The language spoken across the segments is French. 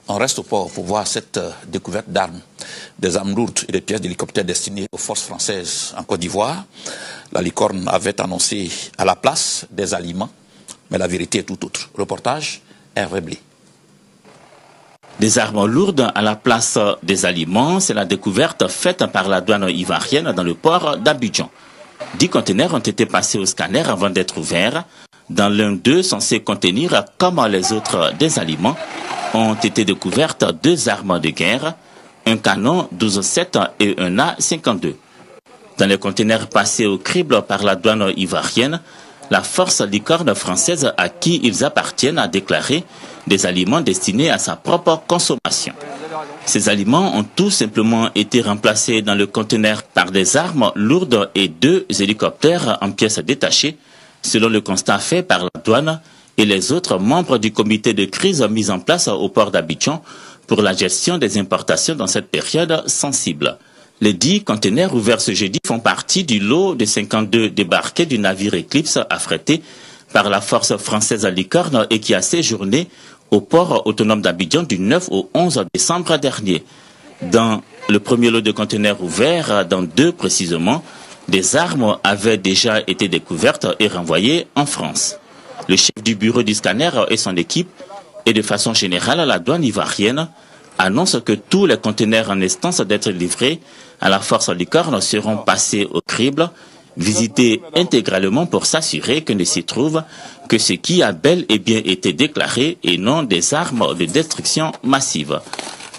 On reste au port pour voir cette découverte d'armes, des armes lourdes et des pièces d'hélicoptères destinées aux forces françaises en Côte d'Ivoire. La Licorne avait annoncé à la place des aliments, mais la vérité est tout autre. Reportage Hervé Blé. Des armes lourdes à la place des aliments, c'est la découverte faite par la douane ivoirienne dans le port d'Abidjan. 10 conteneurs ont été passés au scanner avant d'être ouverts. Dans l'un d'eux, censé contenir, comme les autres, des aliments, ont été découvertes 2 armes de guerre, un canon 12-7 et un A-52. Dans les conteneurs passés au crible par la douane ivoirienne, la force Licorne française à qui ils appartiennent a déclaré des aliments destinés à sa propre consommation. Ces aliments ont tout simplement été remplacés dans le conteneur par des armes lourdes et 2 hélicoptères en pièces détachées, selon le constat fait par la douane et les autres membres du comité de crise mis en place au port d'Abidjan pour la gestion des importations dans cette période sensible. Les 10 conteneurs ouverts ce jeudi font partie du lot de 52 débarqués du navire Eclipse affrété par la force française à Licorne et qui a séjourné au port autonome d'Abidjan du 9 au 11 décembre dernier. Dans le premier lot de conteneurs ouverts, dans 2 précisément, des armes avaient déjà été découvertes et renvoyées en France. Le chef du bureau du scanner et son équipe, et de façon générale la douane ivoirienne, annoncent que tous les conteneurs en instance d'être livrés à la force Licorne seront passés au crible, visités intégralement pour s'assurer que ne s'y trouve que ce qui a bel et bien été déclaré et non des armes de destruction massive.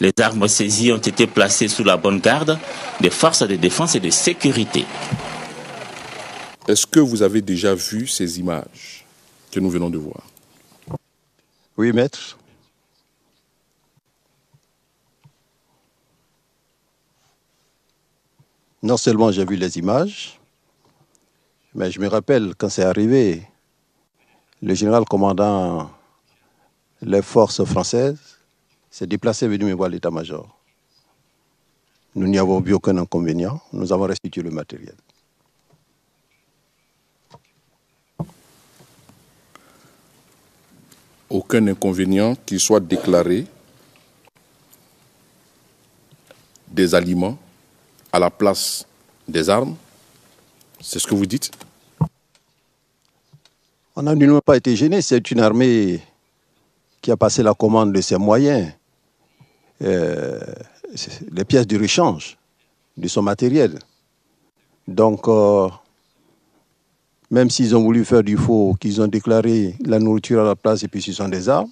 Les armes saisies ont été placées sous la bonne garde des forces de défense et de sécurité. Est-ce que vous avez déjà vu ces images que nous venons de voir? Oui, maître. Non seulement j'ai vu les images, mais je me rappelle quand c'est arrivé, le général commandant les forces françaises s'est déplacé venu me voir l'état-major. Nous n'y avons vu aucun inconvénient, nous avons restitué le matériel. Aucun inconvénient qu'il soit déclaré des aliments à la place des armes? C'est ce que vous dites? On n'a nullement pas été gêné. C'est une armée qui a passé la commande de ses moyens, les pièces de rechange de son matériel. Donc, même s'ils ont voulu faire du faux, qu'ils ont déclaré la nourriture à la place et puis ce sont des armes,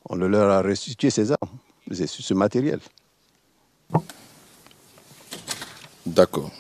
on leur a restitué ces armes, ce matériel. D'accord.